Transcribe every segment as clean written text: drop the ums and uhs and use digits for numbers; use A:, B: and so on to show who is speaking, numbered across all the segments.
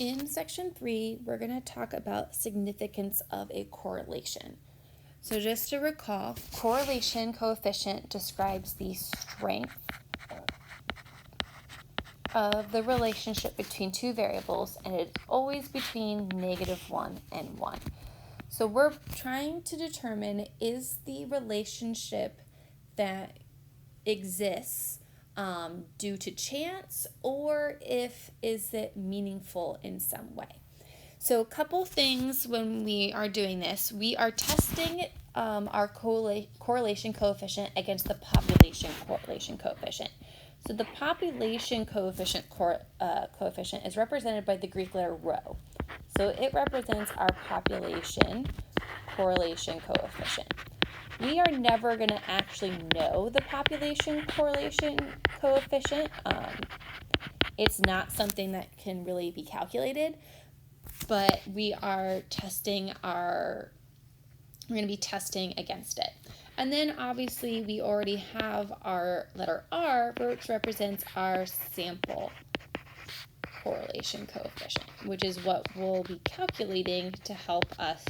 A: In section 3, we're going to talk about significance of a correlation. So just to recall, correlation coefficient describes the strength of the relationship between two variables, and it's always between -1 and 1. So we're trying to determine, is the relationship that exists due to chance, or is it meaningful in some way? So a couple things when we are doing this, we are testing our correlation coefficient against the population correlation coefficient. So the population coefficient coefficient is represented by the Greek letter rho. So it represents our population correlation coefficient. We are never going to actually know the population correlation coefficient. It's not something that can really be calculated, but we're going to be testing against it. And then obviously we already have our letter R, which represents our sample correlation coefficient, which is what we'll be calculating to help us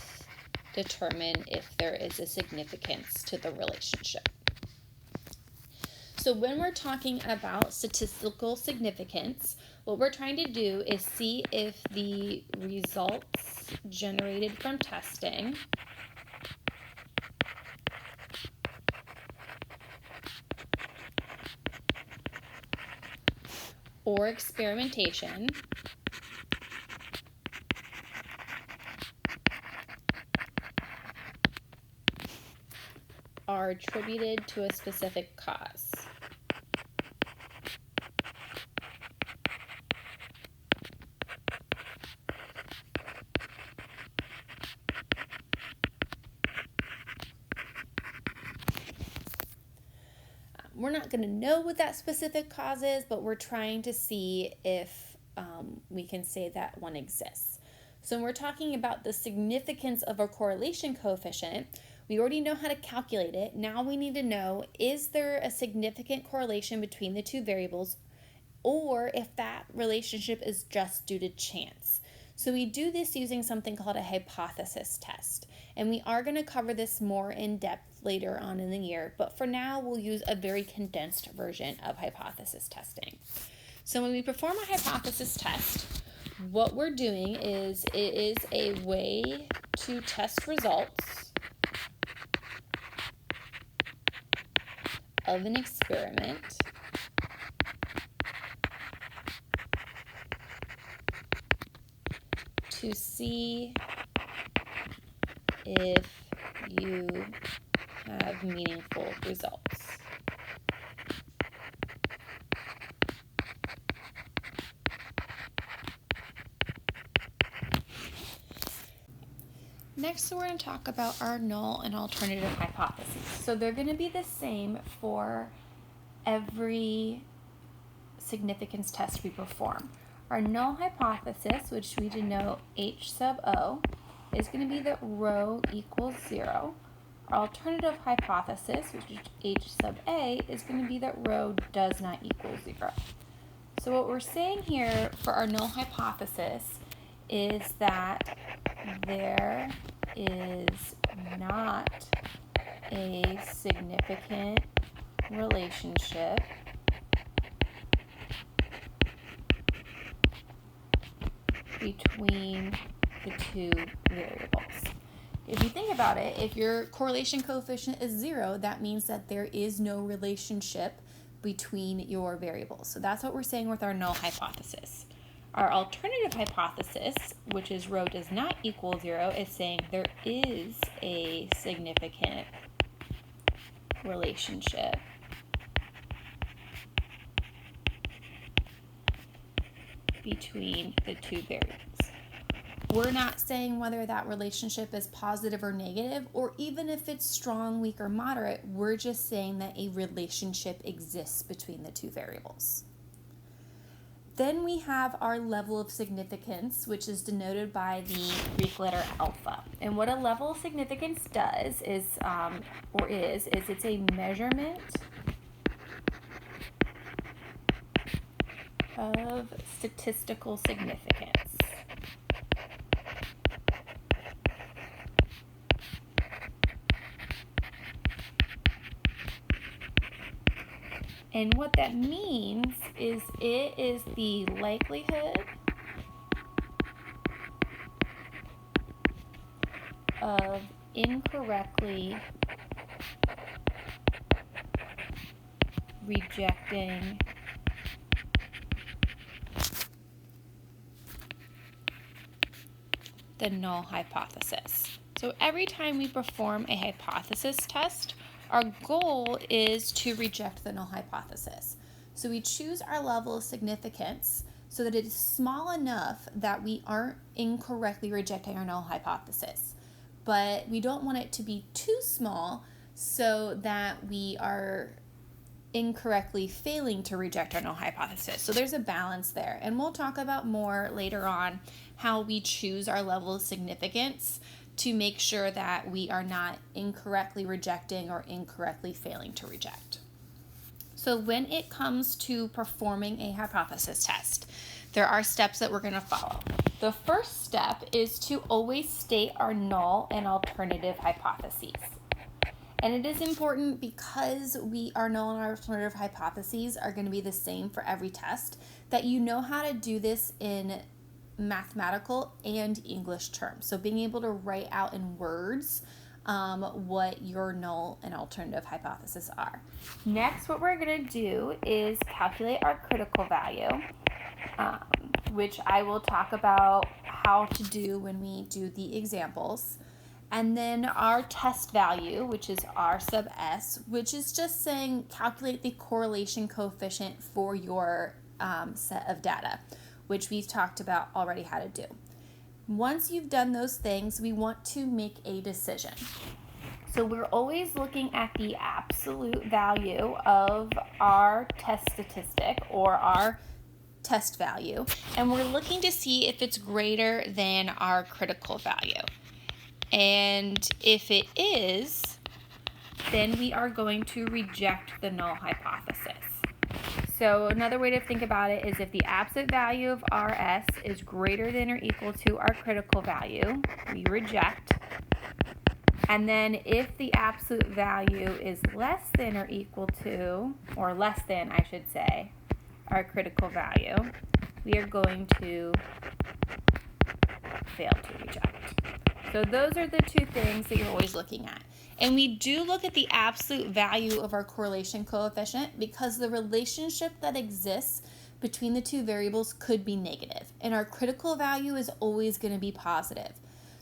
A: determine if there is a significance to the relationship. So when we're talking about statistical significance, what we're trying to do is see if the results generated from testing or experimentation are attributed to a specific cause. We're not going to know what that specific cause is, but we're trying to see if we can say that one exists. So when we're talking about the significance of a correlation coefficient, we already know how to calculate it. Now we need to know, is there a significant correlation between the two variables, or if that relationship is just due to chance. So we do this using something called a hypothesis test. And we are going to cover this more in depth later on in the year, but for now we'll use a very condensed version of hypothesis testing. So when we perform a hypothesis test, what we're doing is it is a way to test results of an experiment to see if you have meaningful results. Next, we're going to talk about our null and alternative hypotheses. So they're going to be the same for every significance test we perform. Our null hypothesis, which we denote H sub O, is going to be that rho equals 0. Our alternative hypothesis, which is H sub A, is going to be that rho does not equal 0. So what we're saying here for our null hypothesis is that there is not a significant relationship between the two variables. If you think about it, if your correlation coefficient is 0, that means that there is no relationship between your variables. So that's what we're saying with our null hypothesis. Our alternative hypothesis, which is rho does not equal 0, is saying there is a significant relationship between the two variables. We're not saying whether that relationship is positive or negative, or even if it's strong, weak, or moderate. We're just saying that a relationship exists between the two variables. Then we have our level of significance, which is denoted by the Greek letter alpha. And what a level of significance does is it's a measurement of statistical significance. And what that means is it is the likelihood of incorrectly rejecting the null hypothesis. So every time we perform a hypothesis test, our goal is to reject the null hypothesis. So we choose our level of significance so that it is small enough that we aren't incorrectly rejecting our null hypothesis. But we don't want it to be too small so that we are incorrectly failing to reject our null hypothesis. So there's a balance there. And we'll talk about more later on how we choose our level of significance to make sure that we are not incorrectly rejecting or incorrectly failing to reject. So when it comes to performing a hypothesis test, there are steps that we're going to follow. The first step is to always state our null and alternative hypotheses. And it is important because our null and alternative hypotheses are going to be the same for every test that you know how to do this in mathematical and English terms. So being able to write out in words what your null and alternative hypotheses are. Next, what we're going to do is calculate our critical value, which I will talk about how to do when we do the examples. And then our test value, which is R sub S, which is just saying calculate the correlation coefficient for your set of data, which we've talked about already how to do. Once you've done those things, we want to make a decision. So we're always looking at the absolute value of our test statistic or our test value, and we're looking to see if it's greater than our critical value. And if it is, then we are going to reject the null hypothesis. So another way to think about it is if the absolute value of RS is greater than or equal to our critical value, we reject. And then if the absolute value is less than or equal to, or less than, I should say, our critical value, we are going to fail to reject. So those are the two things that you're always looking at. And we do look at the absolute value of our correlation coefficient because the relationship that exists between the two variables could be negative, and our critical value is always going to be positive.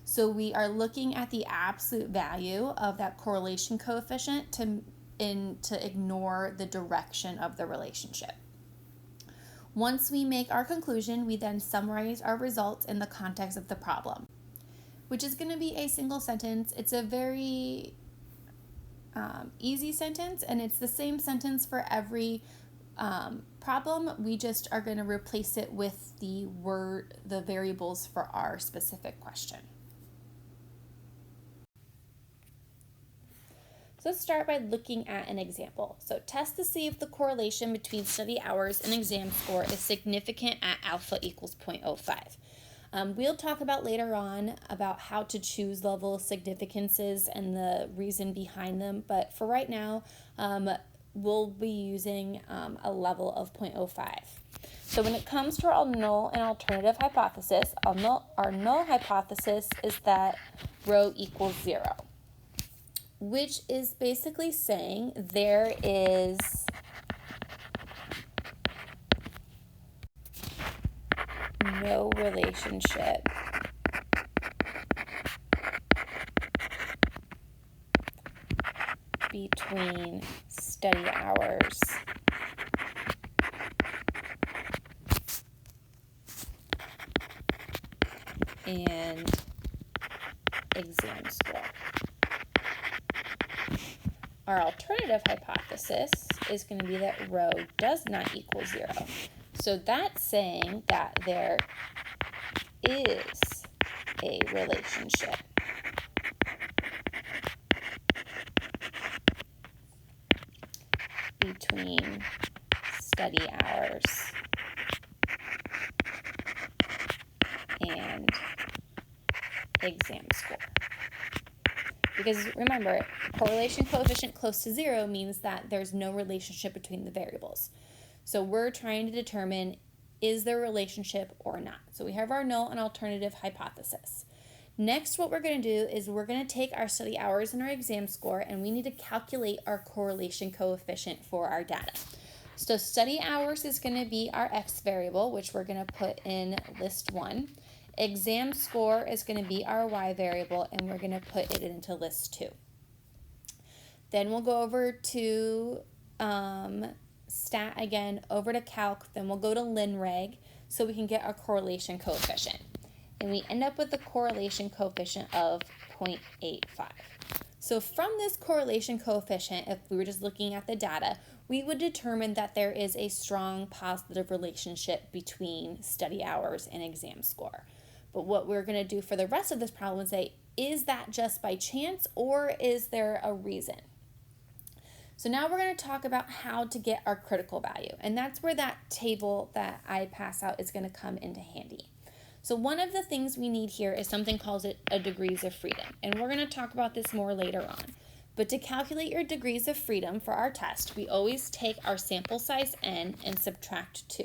A: So we are looking at the absolute value of that correlation coefficient to ignore the direction of the relationship. Once we make our conclusion, we then summarize our results in the context of the problem, which is going to be a single sentence. It's a very easy sentence, and it's the same sentence for every problem. We just are going to replace it with the variables for our specific question. So let's start by looking at an example. So test to see if the correlation between study hours and exam score is significant at alpha equals 0.05. We'll talk about later on about how to choose level significances and the reason behind them, but for right now, we'll be using a level of 0.05. So when it comes to our null and alternative hypothesis, our null hypothesis is that rho equals 0, which is basically saying there is no relationship between study hours and exam score. Our alternative hypothesis is going to be that rho does not equal 0. So that's saying that there is a relationship between study hours and exam score. Because remember, correlation coefficient close to 0 means that there's no relationship between the variables. So we're trying to determine, is there a relationship or not? So we have our null and alternative hypothesis. Next, what we're going to do is we're going to take our study hours and our exam score, and we need to calculate our correlation coefficient for our data. So study hours is going to be our x variable, which we're going to put in list 1. Exam score is going to be our y variable, and we're going to put it into list 2. Then we'll go over to stat again, over to calc, then we'll go to linreg so we can get our correlation coefficient. And we end up with a correlation coefficient of 0.85. So from this correlation coefficient, if we were just looking at the data, we would determine that there is a strong positive relationship between study hours and exam score. But what we're going to do for the rest of this problem is say, is that just by chance or is there a reason? So now we're going to talk about how to get our critical value. And that's where that table that I pass out is going to come into handy. So one of the things we need here is something called a degrees of freedom. And we're going to talk about this more later on. But to calculate your degrees of freedom for our test, we always take our sample size n and subtract 2.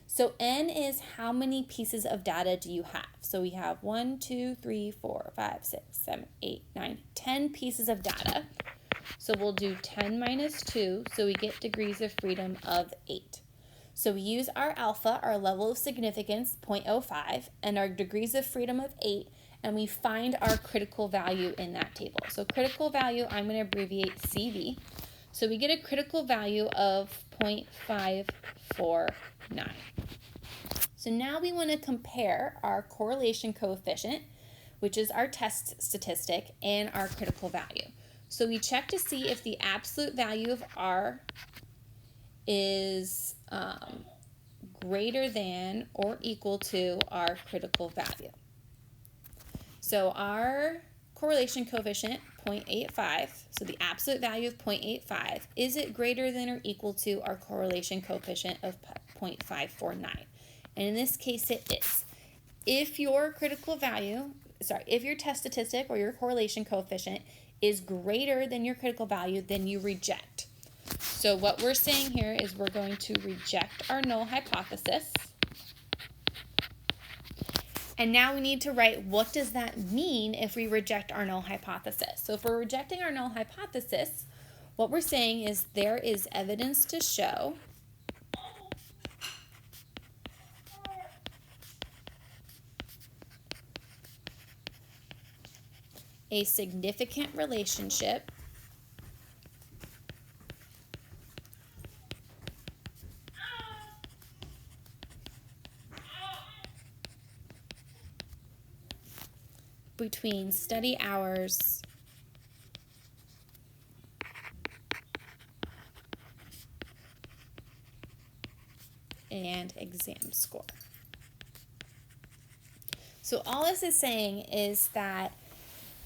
A: So n is how many pieces of data do you have? So we have 1, 2, 3, 4, 5, 6, 7, 8, 9, 10 pieces of data. So we'll do 10 minus 2, so we get degrees of freedom of 8. So we use our alpha, our level of significance, 0.05, and our degrees of freedom of 8, and we find our critical value in that table. So critical value, I'm going to abbreviate CV. So we get a critical value of 0.549. So now we want to compare our correlation coefficient, which is our test statistic, and our critical value. So we check to see if the absolute value of R is greater than or equal to our critical value. So our correlation coefficient, 0.85, so the absolute value of 0.85, is it greater than or equal to our correlation coefficient of 0.549? And in this case it is. If your if your test statistic or your correlation coefficient is greater than your critical value, then you reject. So what we're saying here is we're going to reject our null hypothesis. And now we need to write, what does that mean if we reject our null hypothesis? So if we're rejecting our null hypothesis, what we're saying is there is evidence to show a significant relationship between study hours and exam score. So all this is saying is that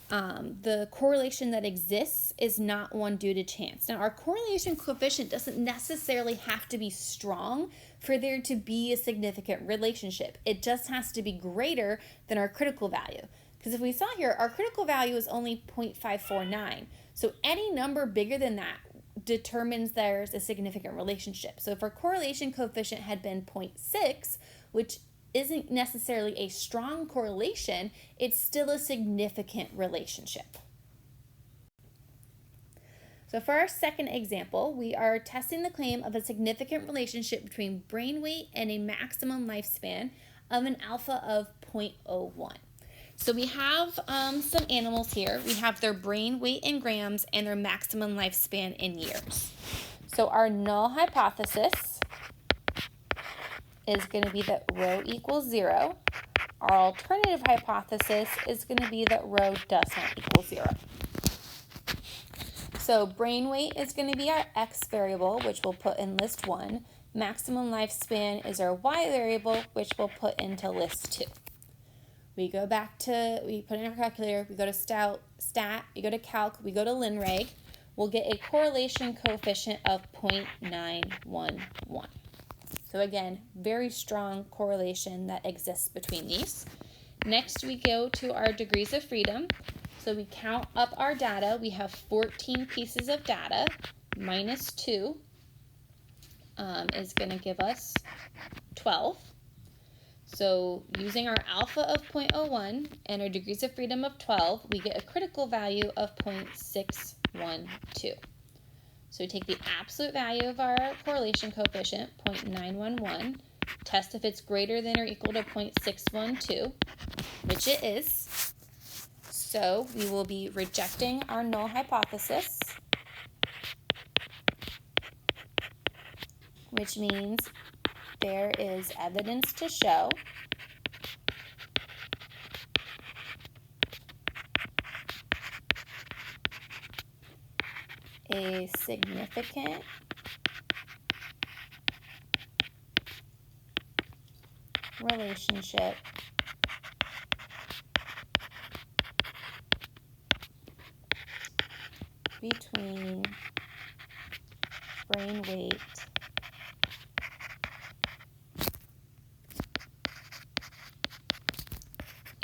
A: the correlation that exists is not one due to chance. Now, our correlation coefficient doesn't necessarily have to be strong for there to be a significant relationship. It just has to be greater than our critical value. Because if we saw here, our critical value is only 0.549. So any number bigger than that determines there's a significant relationship. So if our correlation coefficient had been 0.6, which isn't necessarily a strong correlation, it's still a significant relationship. So for our second example, we are testing the claim of a significant relationship between brain weight and a maximum lifespan of an alpha of 0.01. So we have some animals here. We have their brain weight in grams and their maximum lifespan in years. So our null hypothesis is going to be that rho equals 0. Our alternative hypothesis is going to be that rho does not equal 0. So brain weight is going to be our x variable, which we'll put in list 1. Maximum lifespan is our y variable, which we'll put into list 2. We go back to, we put in our calculator, we go to stat, we go to calc, we go to linreg. We'll get a correlation coefficient of 0.911. So again, very strong correlation that exists between these. Next, we go to our degrees of freedom. So we count up our data. We have 14 pieces of data. Minus 2 is going to give us 12. So using our alpha of 0.01 and our degrees of freedom of 12, we get a critical value of 0.612. So we take the absolute value of our correlation coefficient, 0.911, test if it's greater than or equal to 0.612, which it is. So we will be rejecting our null hypothesis, which means there is evidence to show a significant relationship between brain weight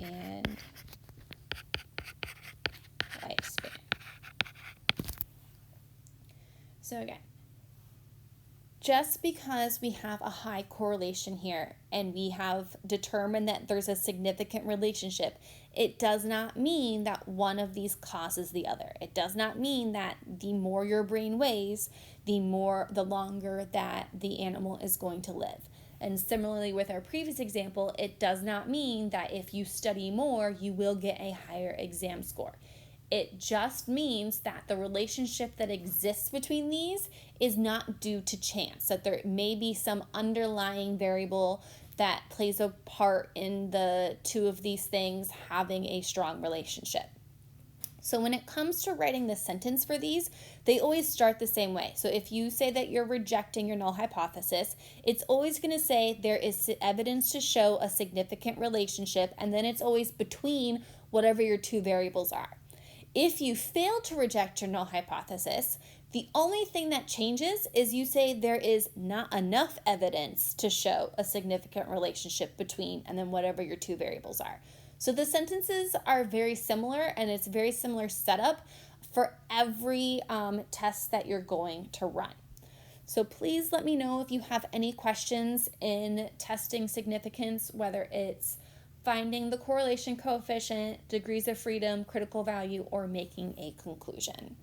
A: and lifespan. So again, just because we have a high correlation here and we have determined that there's a significant relationship, it does not mean that one of these causes the other. It does not mean that the more your brain weighs, the longer that the animal is going to live. And similarly with our previous example, it does not mean that if you study more, you will get a higher exam score. It just means that the relationship that exists between these is not due to chance, that there may be some underlying variable that plays a part in the two of these things having a strong relationship. So when it comes to writing the sentence for these, they always start the same way. So if you say that you're rejecting your null hypothesis, it's always going to say there is evidence to show a significant relationship, and then it's always between whatever your two variables are. If you fail to reject your null hypothesis, the only thing that changes is you say there is not enough evidence to show a significant relationship between and then whatever your two variables are. So the sentences are very similar, and it's a very similar setup for every test that you're going to run. So please let me know if you have any questions in testing significance, whether it's finding the correlation coefficient, degrees of freedom, critical value, or making a conclusion.